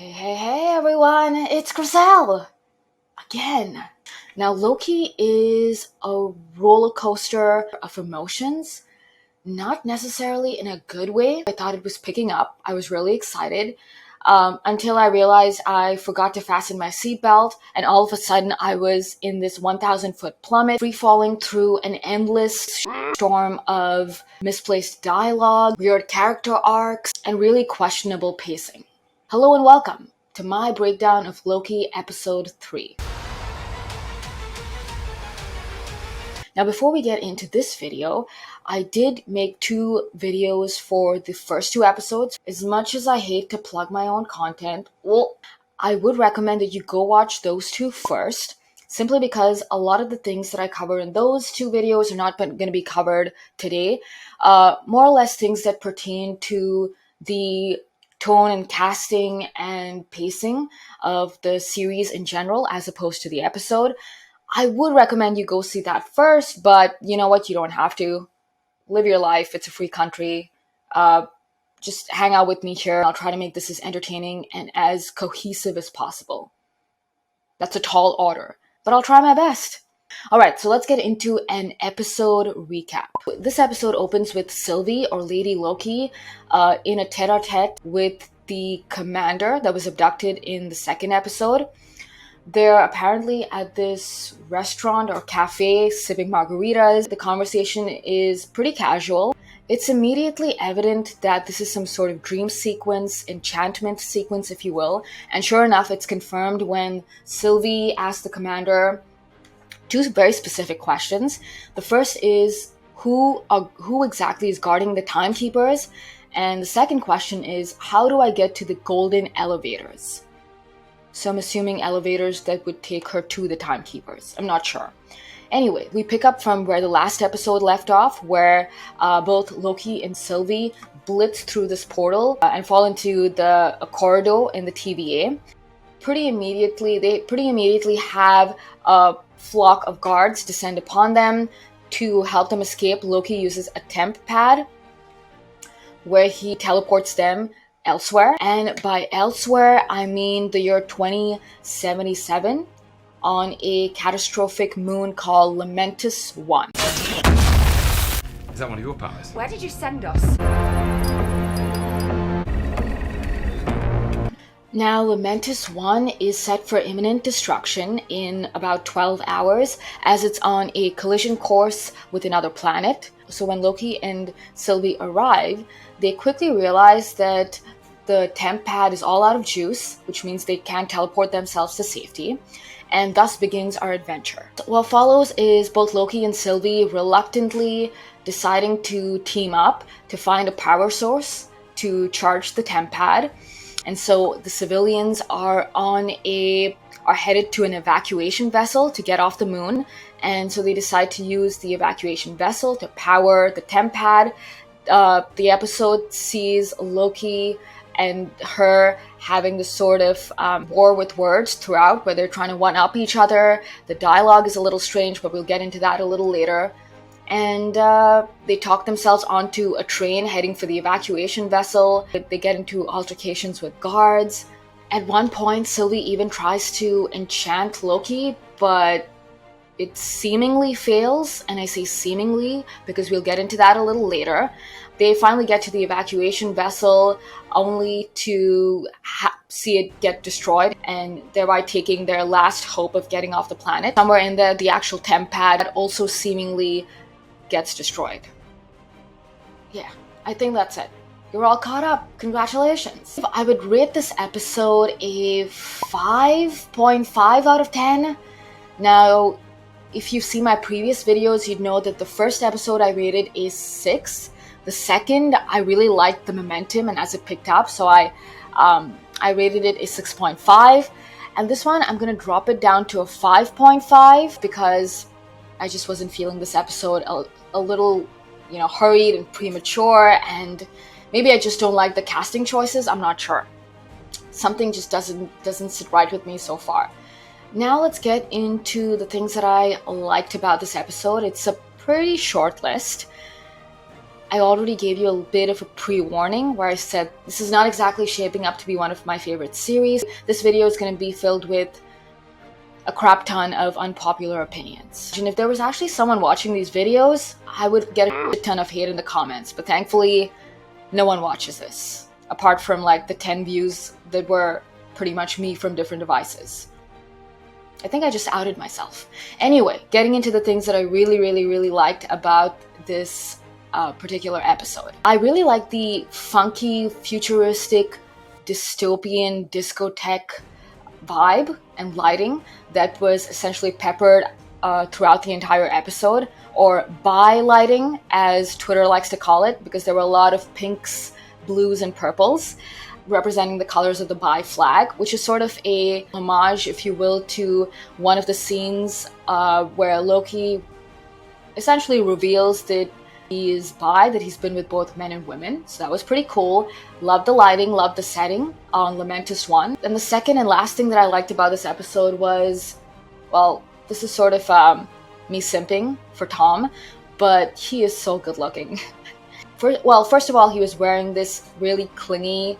Hey everyone, it's Griselle again. Now, Loki is a roller coaster of emotions, not necessarily in a good way. I thought it was picking up. I was really excited until I realized I forgot to fasten my seatbelt, and all of a sudden I was in this 1,000-foot plummet, free falling through an endless storm of misplaced dialogue, weird character arcs, and really questionable pacing. Hello and welcome to my breakdown of Loki episode 3. Now, before we get into this video, I did make 2 videos for the first 2 episodes. As much as I hate to plug my own content, I would recommend that you go watch those 2 first, simply because a lot of the things that I cover in those 2 videos are not going to be covered today. More or less things that pertain to the tone and casting and pacing of the series in general, as opposed to the episode. I would recommend you go see that first, but you know what? You don't have to. Live your life. It's a free country. Just hang out with me here. I'll try to make this as entertaining and as cohesive as possible. That's a tall order, but I'll try my best. Alright, so let's get into an episode recap. This episode opens with Sylvie, or Lady Loki, in a tete-a-tete with the commander that was abducted in the second episode. They're apparently at this restaurant or cafe sipping margaritas. The conversation is pretty casual. It's immediately evident that this is some sort of dream sequence, enchantment sequence, if you will. And sure enough, it's confirmed when Sylvie asks the commander 2 very specific questions. The first is who exactly is guarding the timekeepers? And the second question is, how do I get to the golden elevators? So I'm assuming elevators that would take her to the timekeepers. I'm not sure. Anyway, we pick up from where the last episode left off, where both Loki and Sylvie blitz through this portal and fall into a corridor in the TVA. They pretty immediately have a flock of guards descend upon them. To help them escape, Loki uses a temp pad where he teleports them elsewhere. And by elsewhere, I mean the year 2077 on a catastrophic moon called Lamentus 1. Is that one of your powers? Where did you send us? Now, Lamentus 1 is set for imminent destruction in about 12 hours, as it's on a collision course with another planet. So when Loki and Sylvie arrive, they quickly realize that the temp pad is all out of juice, which means they can't teleport themselves to safety, and thus begins our adventure. What follows is both Loki and Sylvie reluctantly deciding to team up to find a power source to charge the temp pad. And so the civilians are headed to an evacuation vessel to get off the moon. And so they decide to use the evacuation vessel to power the temp pad. The episode sees Loki and her having this sort of war with words throughout, where they're trying to one-up each other. The dialogue is a little strange, but we'll get into that a little later. And they talk themselves onto a train heading for the evacuation vessel. They get into altercations with guards. At one point, Sylvie even tries to enchant Loki, but it seemingly fails. And I say seemingly because we'll get into that a little later. They finally get to the evacuation vessel only to see it get destroyed, and thereby taking their last hope of getting off the planet. Somewhere in there, the actual temp pad also seemingly gets destroyed. Yeah, I think that's it. You're all caught up. Congratulations. I would rate this episode a 5.5 out of 10. Now, if you've seen my previous videos, you'd know that the first episode I rated a 6. The second, I really liked the momentum and as it picked up, so I rated it a 6.5. And this one, I'm going to drop it down to a 5.5 because I just wasn't feeling this episode a little, hurried and premature, and maybe I just don't like the casting choices. I'm not sure. Something just doesn't sit right with me so far. Now let's get into the things that I liked about this episode. It's a pretty short list. I already gave you a bit of a pre-warning where I said this is not exactly shaping up to be one of my favorite series. This video is going to be filled with a crap ton of unpopular opinions. And if there was actually someone watching these videos, I would get a ton of hate in the comments, but thankfully no one watches this, apart from like the 10 views that were pretty much me from different devices. I think I just outed myself. Anyway, getting into the things that I really liked about this particular episode. I really like the funky, futuristic, dystopian discotheque vibe and lighting that was essentially peppered throughout the entire episode, or bi lighting as Twitter likes to call it, because there were a lot of pinks, blues, and purples representing the colors of the bi flag, which is sort of a homage, if you will, to one of the scenes where Loki essentially reveals that he is bi, that he's been with both men and women. So that was pretty cool. Loved the lighting, loved the setting on Lamentis 1. And the second and last thing that I liked about this episode was, well, this is sort of me simping for Tom, but he is so good looking. First of all, he was wearing this really clingy,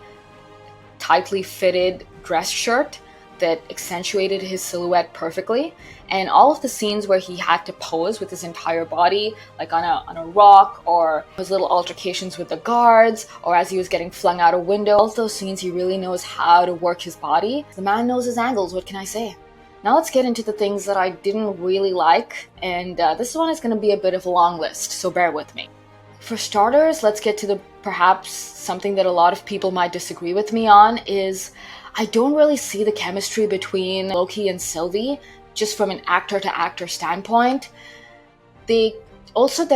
tightly fitted dress shirt that accentuated his silhouette perfectly, and all of the scenes where he had to pose with his entire body, like on a rock, or his little altercations with the guards, or as he was getting flung out a window, all of those scenes he really knows how to work his body. The man knows his angles, what can I say? Now let's get into the things that I didn't really like, and this one is going to be a bit of a long list, so bear with me. For starters, let's get to the perhaps something that a lot of people might disagree with me on is I don't really see the chemistry between Loki and Sylvie, just from an actor-to-actor standpoint. Their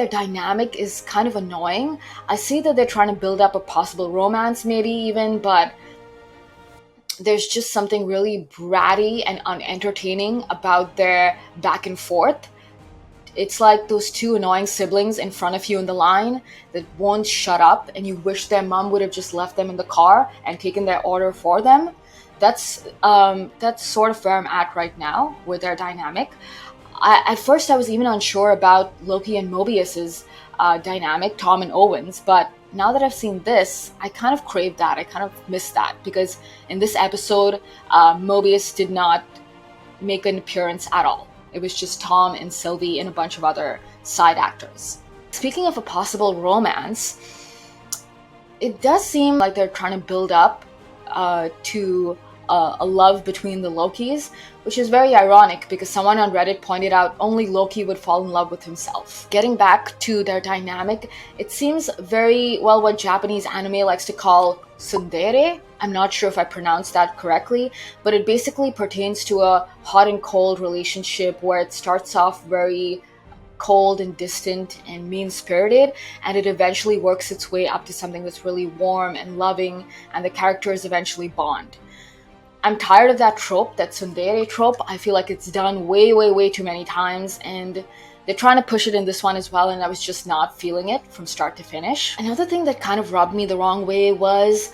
dynamic is kind of annoying. I see that they're trying to build up a possible romance maybe even, but there's just something really bratty and unentertaining about their back and forth. It's like those two annoying siblings in front of you in the line that won't shut up, and you wish their mom would have just left them in the car and taken their order for them. That's sort of where I'm at right now with their dynamic. At first, I was even unsure about Loki and Mobius's dynamic, Tom and Owen's, but now that I've seen this, I kind of crave that. I kind of miss that, because in this episode, Mobius did not make an appearance at all. It was just Tom and Sylvie and a bunch of other side actors. Speaking of a possible romance, it does seem like they're trying to build up to a love between the Lokis, which is very ironic because someone on Reddit pointed out only Loki would fall in love with himself. Getting back to their dynamic, it seems very well what Japanese anime likes to call tsundere. I'm not sure if I pronounced that correctly, but it basically pertains to a hot and cold relationship where it starts off very cold and distant and mean-spirited, and it eventually works its way up to something that's really warm and loving, and the characters eventually bond. I'm tired of that trope, that tsundere trope. I feel like it's done way too many times, and they're trying to push it in this one as well, and I was just not feeling it from start to finish. Another thing that kind of rubbed me the wrong way was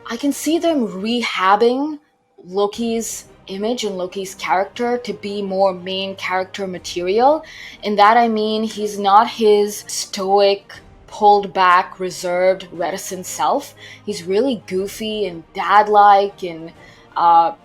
I can see them rehabbing Loki's image and Loki's character to be more main character material. In that I mean he's not his stoic, pulled back, reserved, reticent self. He's really goofy and dad-like and all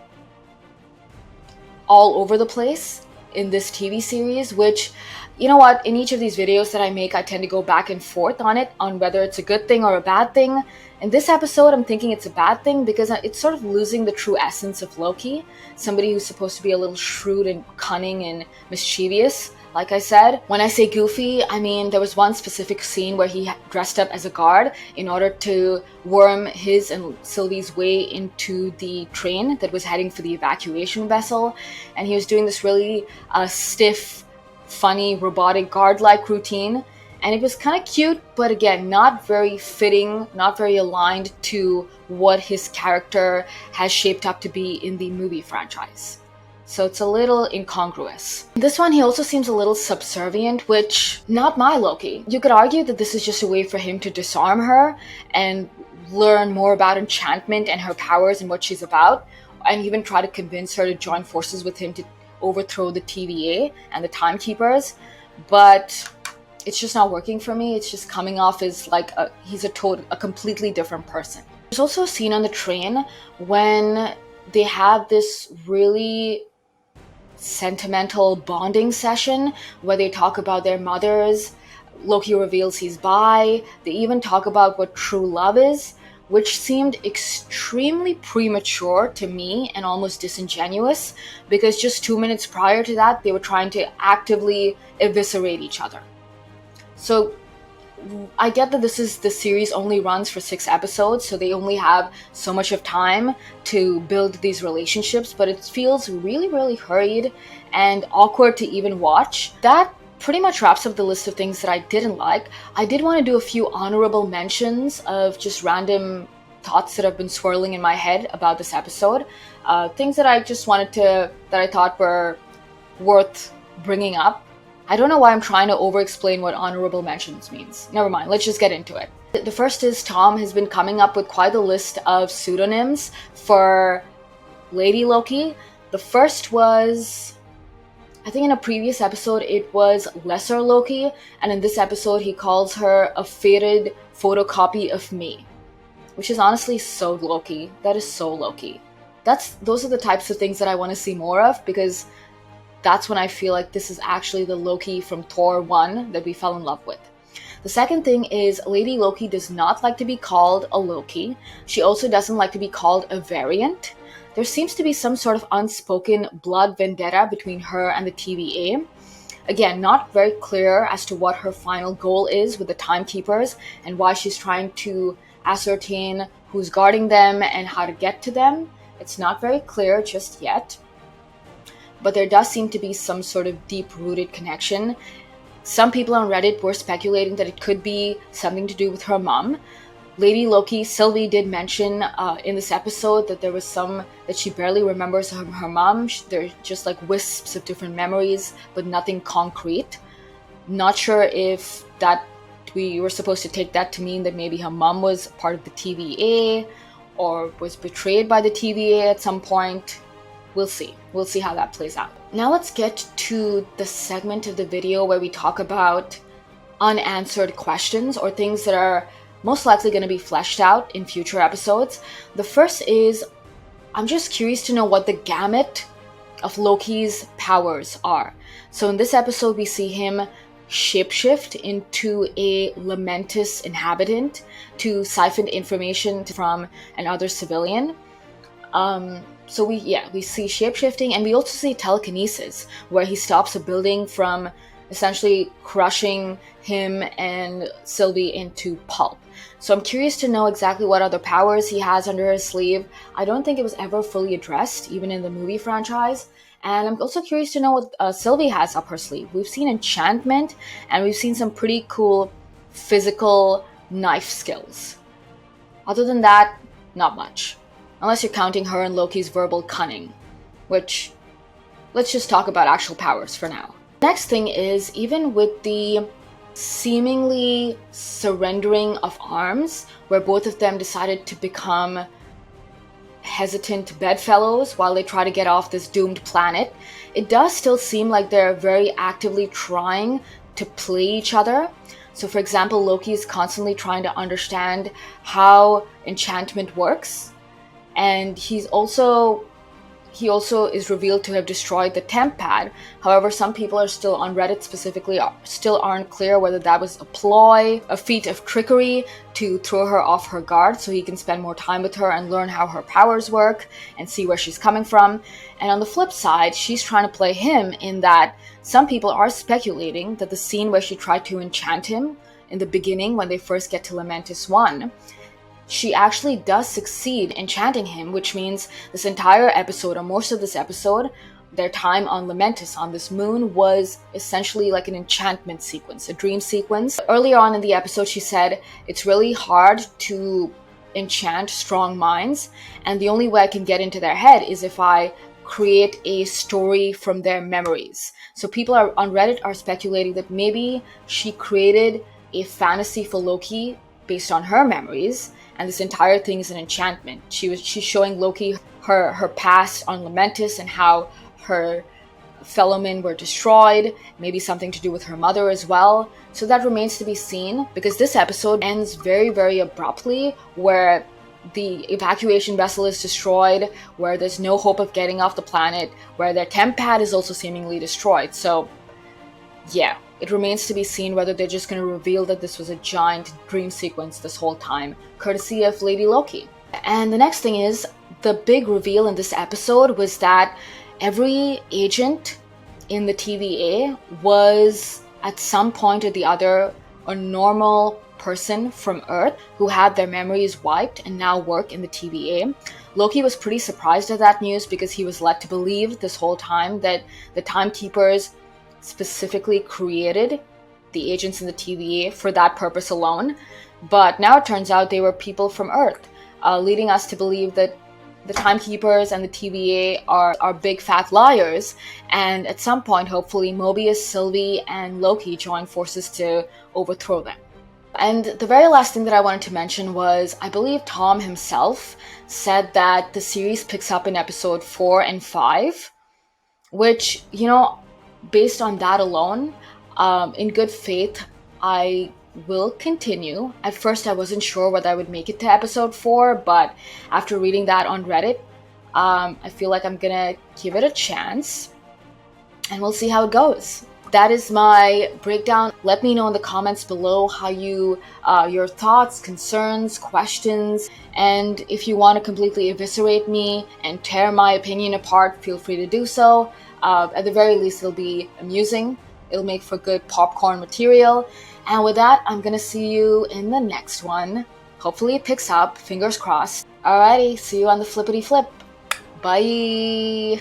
over the place in this TV series, which, you know what, in each of these videos that I make, I tend to go back and forth on it, on whether it's a good thing or a bad thing. In this episode, I'm thinking it's a bad thing because it's sort of losing the true essence of Loki, somebody who's supposed to be a little shrewd and cunning and mischievous. Like I said, when I say goofy, I mean there was one specific scene where he dressed up as a guard in order to worm his and Sylvie's way into the train that was heading for the evacuation vessel, and he was doing this really stiff, funny, robotic guard-like routine, and it was kind of cute, but again, not very fitting, not very aligned to what his character has shaped up to be in the movie franchise. So it's a little incongruous. In this one, he also seems a little subservient, which, not my Loki. You could argue that this is just a way for him to disarm her and learn more about enchantment and her powers and what she's about, and even try to convince her to join forces with him to overthrow the TVA and the Timekeepers. But it's just not working for me. It's just coming off as like he's a completely different person. There's also a scene on the train when they have this really sentimental bonding session where they talk about their mothers. Loki reveals he's bi. They even talk about what true love is, which seemed extremely premature to me and almost disingenuous, because just 2 minutes prior to that, they were trying to actively eviscerate each other. So I get that the series only runs for 6 episodes, so they only have so much of time to build these relationships, but it feels really, really hurried and awkward to even watch. That pretty much wraps up the list of things that I didn't like. I did want to do a few honorable mentions of just random thoughts that have been swirling in my head about this episode. Things that I just that I thought were worth bringing up. I don't know why I'm trying to over-explain what honorable mentions means. Never mind, let's just get into it. The first is Tom has been coming up with quite a list of pseudonyms for Lady Loki. The first was, I think in a previous episode, it was Lesser Loki, and in this episode, he calls her a faded photocopy of me, which is honestly so Loki. That is so Loki. Those are the types of things that I want to see more of, because that's when I feel like this is actually the Loki from Thor 1 that we fell in love with. The second thing is Lady Loki does not like to be called a Loki. She also doesn't like to be called a variant. There seems to be some sort of unspoken blood vendetta between her and the TVA. Again, not very clear as to what her final goal is with the timekeepers and why she's trying to ascertain who's guarding them and how to get to them. It's not very clear just yet. But there does seem to be some sort of deep-rooted connection. Some people on Reddit were speculating that it could be something to do with her mom. Lady Loki, Sylvie, did mention in this episode that there was that she barely remembers her mom. They're just like wisps of different memories, but nothing concrete. Not sure if that we were supposed to take that to mean that maybe her mom was part of the TVA or was betrayed by the TVA at some point. We'll see. We'll see how that plays out. Now let's get to the segment of the video where we talk about unanswered questions or things that are most likely going to be fleshed out in future episodes. The first is, I'm just curious to know what the gamut of Loki's powers are. So in this episode, we see him shapeshift into a Lamentis inhabitant to siphon information from another civilian. So we see shapeshifting, and we also see telekinesis, where he stops a building from essentially crushing him and Sylvie into pulp. So I'm curious to know exactly what other powers he has under his sleeve. I don't think it was ever fully addressed, even in the movie franchise. And I'm also curious to know what Sylvie has up her sleeve. We've seen enchantment, and we've seen some pretty cool physical knife skills. Other than that, not much. Unless you're counting her and Loki's verbal cunning, which, let's just talk about actual powers for now. Next thing is, even with the seemingly surrendering of arms, where both of them decided to become hesitant bedfellows while they try to get off this doomed planet, it does still seem like they're very actively trying to play each other. So for example, Loki is constantly trying to understand how enchantment works. And he also is revealed to have destroyed the temp pad. However, some people are still on Reddit specifically still aren't clear whether that was a ploy, a feat of trickery to throw her off her guard so he can spend more time with her and learn how her powers work and see where she's coming from. And on the flip side, she's trying to play him in that some people are speculating that the scene where she tried to enchant him in the beginning when they first get to Lamentis 1, she actually does succeed enchanting him, which means this entire episode, or most of this episode, their time on Lamentis, on this moon, was essentially like an enchantment sequence, a dream sequence. Earlier on in the episode, she said, it's really hard to enchant strong minds, and the only way I can get into their head is if I create a story from their memories. So people on Reddit are speculating that maybe she created a fantasy for Loki based on her memories, and this entire thing is an enchantment. She's showing Loki her past on Lamentis and how her fellow men were destroyed, maybe something to do with her mother as well. So that remains to be seen, because this episode ends very, very abruptly, where the evacuation vessel is destroyed, where there's no hope of getting off the planet, where their temp pad is also seemingly destroyed. So yeah, it remains to be seen whether they're just going to reveal that this was a giant dream sequence this whole time, courtesy of Lady Loki. And the next thing is, the big reveal in this episode was that every agent in the TVA was, at some point or the other, a normal person from Earth who had their memories wiped and now work in the TVA. Loki was pretty surprised at that news, because he was led to believe this whole time that the Timekeepers specifically created the agents in the TVA for that purpose alone. But now it turns out they were people from Earth, leading us to believe that the Timekeepers and the TVA are big fat liars, and at some point, hopefully, Mobius, Sylvie, and Loki join forces to overthrow them. And the very last thing that I wanted to mention was, I believe Tom himself said that the series picks up in episode 4 and 5, which, based on that alone, in good faith, I will continue. At first, I wasn't sure whether I would make it to episode 4, but after reading that on Reddit, I feel like I'm gonna give it a chance, and we'll see how it goes. That is my breakdown. Let me know in the comments below how your thoughts, concerns, questions, and if you want to completely eviscerate me and tear my opinion apart, feel free to do so. At the very least, it'll be amusing. It'll make for good popcorn material. And with that, I'm gonna see you in the next one. Hopefully it picks up, fingers crossed. Alrighty, see you on the flippity flip. Bye!